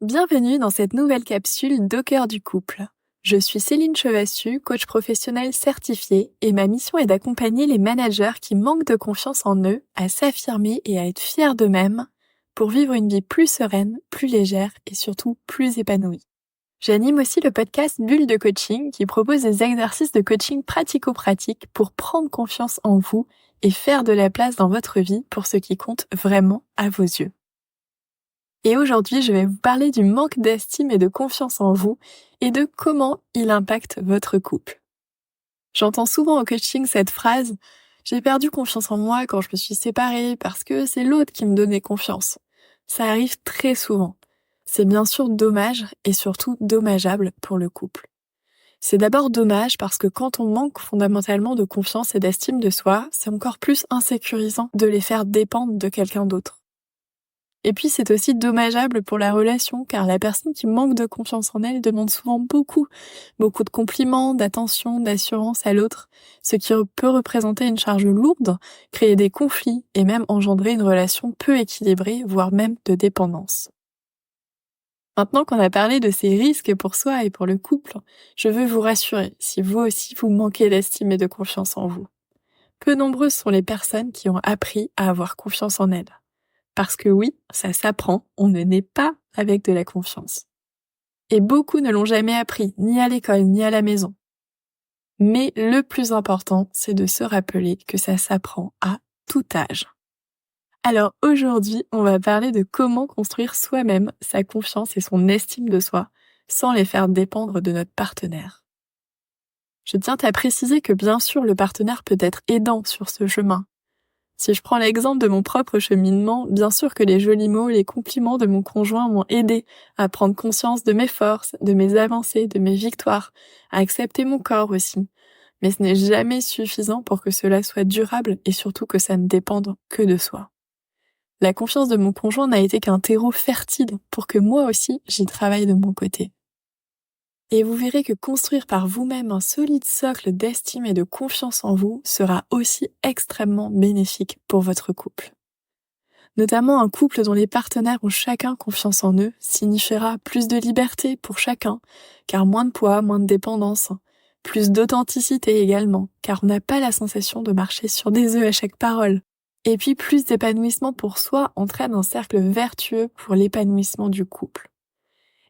Bienvenue dans cette nouvelle capsule d'Au cœur du couple. Je suis Céline Chevassus, coach professionnel certifié, et ma mission est d'accompagner les managers qui manquent de confiance en eux à s'affirmer et à être fiers d'eux-mêmes pour vivre une vie plus sereine, plus légère et surtout plus épanouie. J'anime aussi le podcast Bulle de coaching qui propose des exercices de coaching pratico-pratiques pour prendre confiance en vous et faire de la place dans votre vie pour ce qui compte vraiment à vos yeux. Et aujourd'hui, je vais vous parler du manque d'estime et de confiance en vous et de comment il impacte votre couple. J'entends souvent au coaching cette phrase « J'ai perdu confiance en moi quand je me suis séparée parce que c'est l'autre qui me donnait confiance ». Ça arrive très souvent. C'est bien sûr dommage et surtout dommageable pour le couple. C'est d'abord dommage parce que quand on manque fondamentalement de confiance et d'estime de soi, c'est encore plus insécurisant de les faire dépendre de quelqu'un d'autre. Et puis c'est aussi dommageable pour la relation car la personne qui manque de confiance en elle demande souvent beaucoup de compliments, d'attention, d'assurance à l'autre, ce qui peut représenter une charge lourde, créer des conflits et même engendrer une relation peu équilibrée, voire même de dépendance. Maintenant qu'on a parlé de ces risques pour soi et pour le couple, je veux vous rassurer si vous aussi vous manquez d'estime et de confiance en vous. Peu nombreuses sont les personnes qui ont appris à avoir confiance en elles. Parce que oui, ça s'apprend, on ne naît pas avec de la confiance. Et beaucoup ne l'ont jamais appris, ni à l'école, ni à la maison. Mais le plus important, c'est de se rappeler que ça s'apprend à tout âge. Alors aujourd'hui, on va parler de comment construire soi-même sa confiance et son estime de soi, sans les faire dépendre de notre partenaire. Je tiens à préciser que bien sûr, le partenaire peut être aidant sur ce chemin. Si je prends l'exemple de mon propre cheminement, bien sûr que les jolis mots, les compliments de mon conjoint m'ont aidé à prendre conscience de mes forces, de mes avancées, de mes victoires, à accepter mon corps aussi. Mais ce n'est jamais suffisant pour que cela soit durable et surtout que ça ne dépende que de soi. La confiance de mon conjoint n'a été qu'un terreau fertile pour que moi aussi j'y travaille de mon côté. Et vous verrez que construire par vous-même un solide socle d'estime et de confiance en vous sera aussi extrêmement bénéfique pour votre couple. Notamment un couple dont les partenaires ont chacun confiance en eux signifiera plus de liberté pour chacun, car moins de poids, moins de dépendance, plus d'authenticité également, car on n'a pas la sensation de marcher sur des œufs à chaque parole. Et puis plus d'épanouissement pour soi entraîne un cercle vertueux pour l'épanouissement du couple.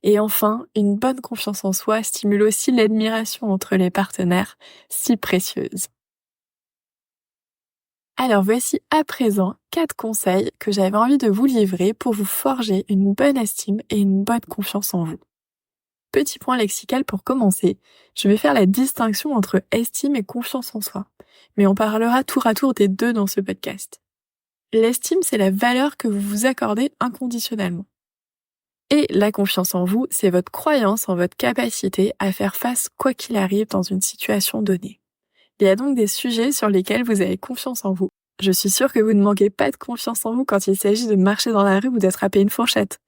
Et enfin, une bonne confiance en soi stimule aussi l'admiration entre les partenaires, si précieuse. Alors voici à présent 4 conseils que j'avais envie de vous livrer pour vous forger une bonne estime et une bonne confiance en vous. Petit point lexical pour commencer, je vais faire la distinction entre estime et confiance en soi, mais on parlera tour à tour des deux dans ce podcast. L'estime, c'est la valeur que vous vous accordez inconditionnellement. Et la confiance en vous, c'est votre croyance en votre capacité à faire face quoi qu'il arrive dans une situation donnée. Il y a donc des sujets sur lesquels vous avez confiance en vous. Je suis sûre que vous ne manquez pas de confiance en vous quand il s'agit de marcher dans la rue ou d'attraper une fourchette.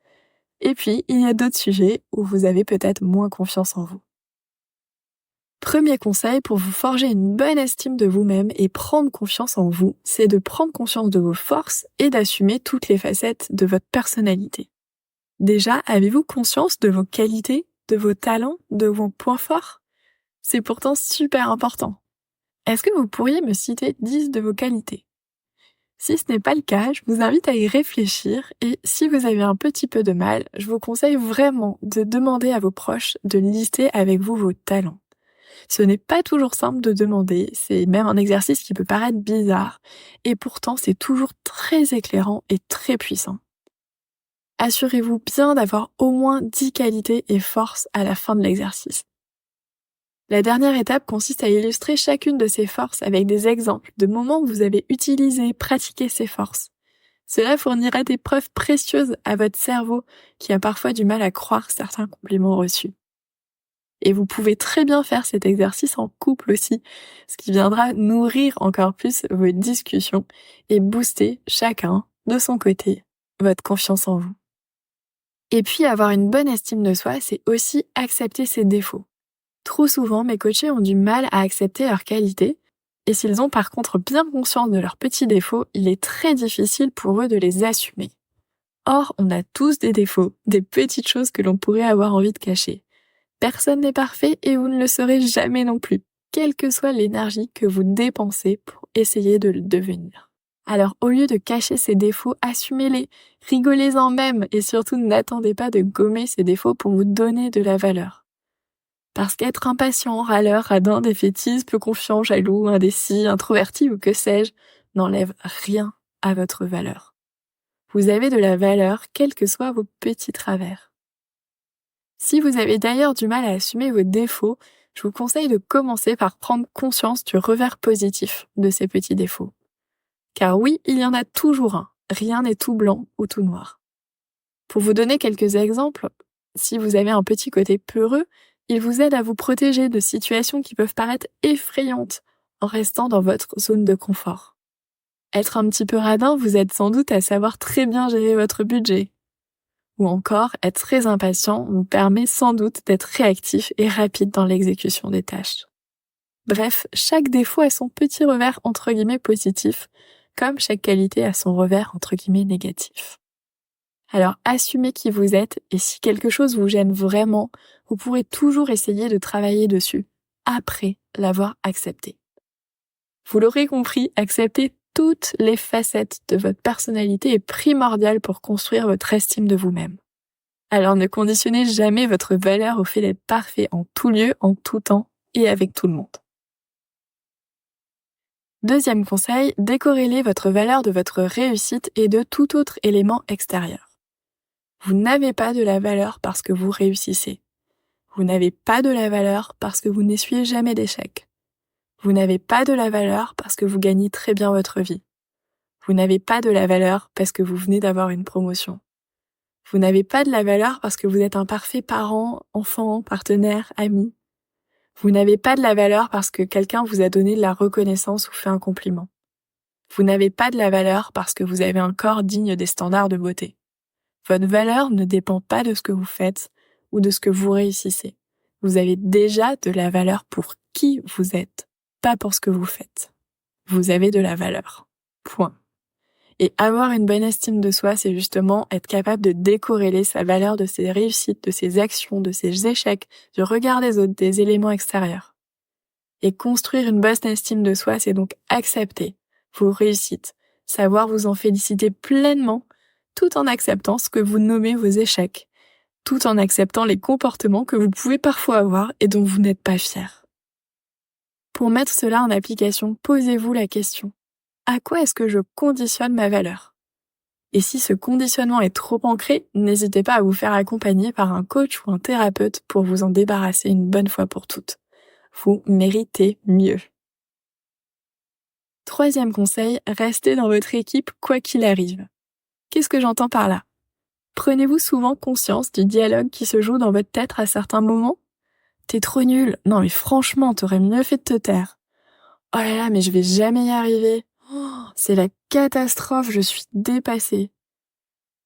Et puis, il y a d'autres sujets où vous avez peut-être moins confiance en vous. Premier conseil pour vous forger une bonne estime de vous-même et prendre confiance en vous, c'est de prendre conscience de vos forces et d'assumer toutes les facettes de votre personnalité. Déjà, avez-vous conscience de vos qualités, de vos talents, de vos points forts ? C'est pourtant super important. Est-ce que vous pourriez me citer 10 de vos qualités ? Si ce n'est pas le cas, je vous invite à y réfléchir et si vous avez un petit peu de mal, je vous conseille vraiment de demander à vos proches de lister avec vous vos talents. Ce n'est pas toujours simple de demander, c'est même un exercice qui peut paraître bizarre et pourtant c'est toujours très éclairant et très puissant. Assurez-vous bien d'avoir au moins 10 qualités et forces à la fin de l'exercice. La dernière étape consiste à illustrer chacune de ces forces avec des exemples de moments où vous avez utilisé, pratiqué ces forces. Cela fournira des preuves précieuses à votre cerveau qui a parfois du mal à croire certains compliments reçus. Et vous pouvez très bien faire cet exercice en couple aussi, ce qui viendra nourrir encore plus vos discussions et booster chacun, de son côté, votre confiance en vous. Et puis avoir une bonne estime de soi, c'est aussi accepter ses défauts. Trop souvent, mes coachés ont du mal à accepter leurs qualités, et s'ils ont par contre bien conscience de leurs petits défauts, il est très difficile pour eux de les assumer. Or, on a tous des défauts, des petites choses que l'on pourrait avoir envie de cacher. Personne n'est parfait et vous ne le serez jamais non plus, quelle que soit l'énergie que vous dépensez pour essayer de le devenir. Alors, au lieu de cacher ces défauts, assumez-les, rigolez-en même et surtout n'attendez pas de gommer ces défauts pour vous donner de la valeur. Parce qu'être impatient, râleur, radin, défaitiste, peu confiant, jaloux, indécis, introverti ou que sais-je, n'enlève rien à votre valeur. Vous avez de la valeur, quels que soient vos petits travers. Si vous avez d'ailleurs du mal à assumer vos défauts, je vous conseille de commencer par prendre conscience du revers positif de ces petits défauts. Car oui, il y en a toujours un. Rien n'est tout blanc ou tout noir. Pour vous donner quelques exemples, si vous avez un petit côté peureux, il vous aide à vous protéger de situations qui peuvent paraître effrayantes en restant dans votre zone de confort. Être un petit peu radin vous aide sans doute à savoir très bien gérer votre budget. Ou encore, être très impatient vous permet sans doute d'être réactif et rapide dans l'exécution des tâches. Bref, chaque défaut a son petit revers entre guillemets positif, comme chaque qualité a son revers entre guillemets négatif. Alors assumez qui vous êtes et si quelque chose vous gêne vraiment, vous pourrez toujours essayer de travailler dessus, après l'avoir accepté. Vous l'aurez compris, accepter toutes les facettes de votre personnalité est primordial pour construire votre estime de vous-même. Alors ne conditionnez jamais votre valeur au fait d'être parfait en tout lieu, en tout temps et avec tout le monde. Deuxième conseil, décorrélez votre valeur de votre réussite et de tout autre élément extérieur. Vous n'avez pas de la valeur parce que vous réussissez. Vous n'avez pas de la valeur parce que vous n'essuyez jamais d'échecs. Vous n'avez pas de la valeur parce que vous gagnez très bien votre vie. Vous n'avez pas de la valeur parce que vous venez d'avoir une promotion. Vous n'avez pas de la valeur parce que vous êtes un parfait parent, enfant, partenaire, ami. Vous n'avez pas de la valeur parce que quelqu'un vous a donné de la reconnaissance ou fait un compliment. Vous n'avez pas de la valeur parce que vous avez un corps digne des standards de beauté. Votre valeur ne dépend pas de ce que vous faites ou de ce que vous réussissez. Vous avez déjà de la valeur pour qui vous êtes, pas pour ce que vous faites. Vous avez de la valeur. Point. Et avoir une bonne estime de soi, c'est justement être capable de décorréler sa valeur de ses réussites, de ses actions, de ses échecs, du regard des autres, des éléments extérieurs. Et construire une bonne estime de soi, c'est donc accepter vos réussites, savoir vous en féliciter pleinement, tout en acceptant ce que vous nommez vos échecs, tout en acceptant les comportements que vous pouvez parfois avoir et dont vous n'êtes pas fier. Pour mettre cela en application, posez-vous la question: à quoi est-ce que je conditionne ma valeur? Et si ce conditionnement est trop ancré, n'hésitez pas à vous faire accompagner par un coach ou un thérapeute pour vous en débarrasser une bonne fois pour toutes. Vous méritez mieux. Troisième conseil, restez dans votre équipe quoi qu'il arrive. Qu'est-ce que j'entends par là? Prenez-vous souvent conscience du dialogue qui se joue dans votre tête à certains moments? T'es trop nul. Non mais franchement, t'aurais mieux fait de te taire. Oh là là, mais je vais jamais y arriver. Oh, c'est la catastrophe, je suis dépassée.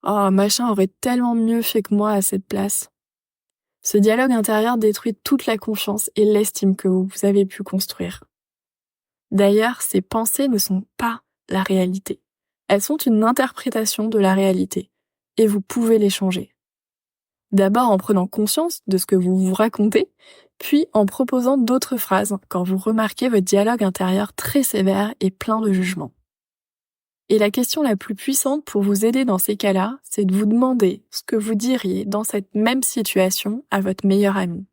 Oh, machin aurait tellement mieux fait que moi à cette place. Ce dialogue intérieur détruit toute la confiance et l'estime que vous avez pu construire. D'ailleurs, ces pensées ne sont pas la réalité. Elles sont une interprétation de la réalité. Et vous pouvez les changer. D'abord en prenant conscience de ce que vous vous racontez, puis en proposant d'autres phrases quand vous remarquez votre dialogue intérieur très sévère et plein de jugement. Et la question la plus puissante pour vous aider dans ces cas-là, c'est de vous demander ce que vous diriez dans cette même situation à votre meilleur ami.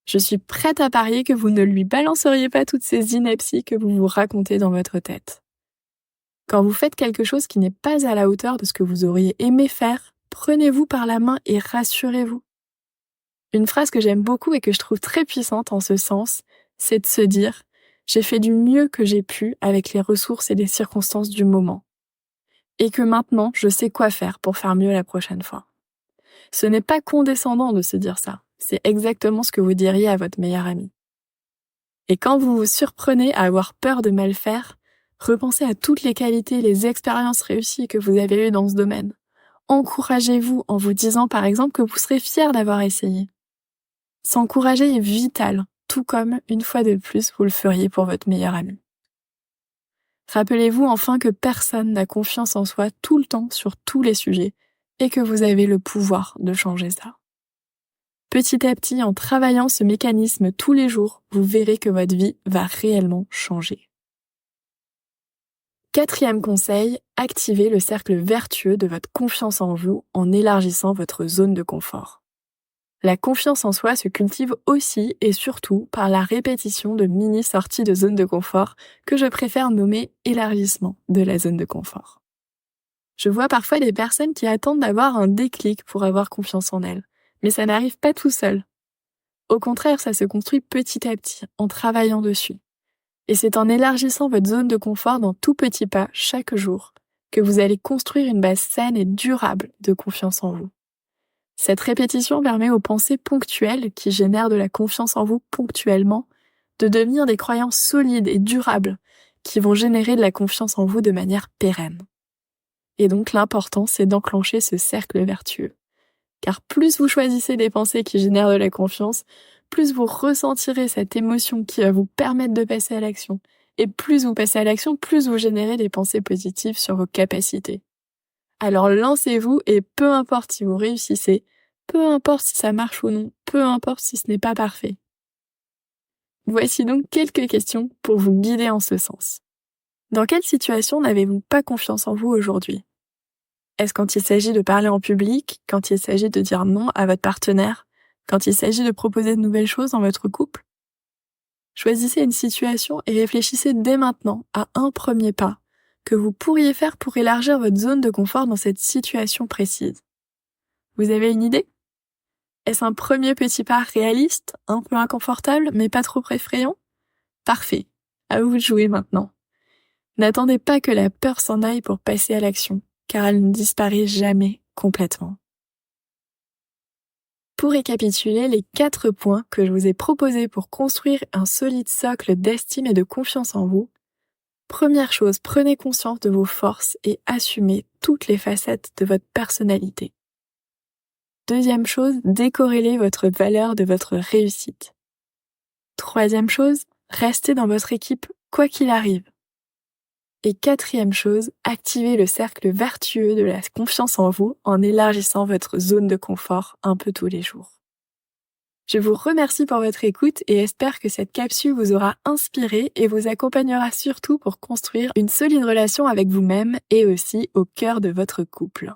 Je suis prête à parier que vous ne lui balanceriez pas toutes ces inepties que vous vous racontez dans votre tête. Quand vous faites quelque chose qui n'est pas à la hauteur de ce que vous auriez aimé faire, prenez-vous par la main et rassurez-vous. Une phrase que j'aime beaucoup et que je trouve très puissante en ce sens, c'est de se dire « J'ai fait du mieux que j'ai pu avec les ressources et les circonstances du moment. Et que maintenant, je sais quoi faire pour faire mieux la prochaine fois. » Ce n'est pas condescendant de se dire ça. C'est exactement ce que vous diriez à votre meilleur ami. Et quand vous vous surprenez à avoir peur de mal faire, repensez à toutes les qualités et les expériences réussies que vous avez eues dans ce domaine. Encouragez-vous en vous disant par exemple que vous serez fier d'avoir essayé. S'encourager est vital, tout comme, une fois de plus, vous le feriez pour votre meilleur ami. Rappelez-vous enfin que personne n'a confiance en soi tout le temps sur tous les sujets, et que vous avez le pouvoir de changer ça. Petit à petit, en travaillant ce mécanisme tous les jours, vous verrez que votre vie va réellement changer. 4e conseil, activez le cercle vertueux de votre confiance en vous en élargissant votre zone de confort. La confiance en soi se cultive aussi et surtout par la répétition de mini-sorties de zone de confort que je préfère nommer élargissement de la zone de confort. Je vois parfois des personnes qui attendent d'avoir un déclic pour avoir confiance en elles, mais ça n'arrive pas tout seul. Au contraire, ça se construit petit à petit, en travaillant dessus. Et c'est en élargissant votre zone de confort dans tout petits pas chaque jour que vous allez construire une base saine et durable de confiance en vous. Cette répétition permet aux pensées ponctuelles qui génèrent de la confiance en vous ponctuellement de devenir des croyances solides et durables qui vont générer de la confiance en vous de manière pérenne. Et donc l'important, c'est d'enclencher ce cercle vertueux. Car plus vous choisissez des pensées qui génèrent de la confiance, plus vous ressentirez cette émotion qui va vous permettre de passer à l'action. Et plus vous passez à l'action, plus vous générez des pensées positives sur vos capacités. Alors lancez-vous et peu importe si vous réussissez, peu importe si ça marche ou non, peu importe si ce n'est pas parfait. Voici donc quelques questions pour vous guider en ce sens. Dans quelle situation n'avez-vous pas confiance en vous aujourd'hui ? Est-ce quand il s'agit de parler en public, quand il s'agit de dire non à votre partenaire, quand il s'agit de proposer de nouvelles choses dans votre couple ? Choisissez une situation et réfléchissez dès maintenant à un premier pas que vous pourriez faire pour élargir votre zone de confort dans cette situation précise. Vous avez une idée ? Est-ce un premier petit pas réaliste, un peu inconfortable, mais pas trop effrayant ? Parfait, à vous de jouer maintenant. N'attendez pas que la peur s'en aille pour passer à l'action, car elle ne disparaît jamais complètement. Pour récapituler les 4 points que je vous ai proposés pour construire un solide socle d'estime et de confiance en vous, première chose, prenez conscience de vos forces et assumez toutes les facettes de votre personnalité. Deuxième chose, décorrélez votre valeur de votre réussite. Troisième chose, restez dans votre équipe quoi qu'il arrive. Et 4e chose, activez le cercle vertueux de la confiance en vous en élargissant votre zone de confort un peu tous les jours. Je vous remercie pour votre écoute et espère que cette capsule vous aura inspiré et vous accompagnera surtout pour construire une solide relation avec vous-même et aussi au cœur de votre couple.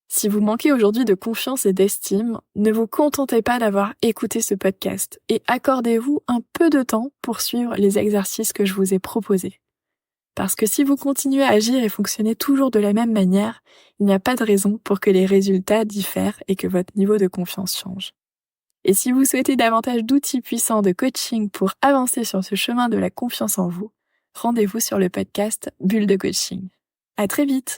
Si vous manquez aujourd'hui de confiance et d'estime, ne vous contentez pas d'avoir écouté ce podcast et accordez-vous un peu de temps pour suivre les exercices que je vous ai proposés. Parce que si vous continuez à agir et fonctionner toujours de la même manière, il n'y a pas de raison pour que les résultats diffèrent et que votre niveau de confiance change. Et si vous souhaitez davantage d'outils puissants de coaching pour avancer sur ce chemin de la confiance en vous, rendez-vous sur le podcast Bulle de Coaching. À très vite!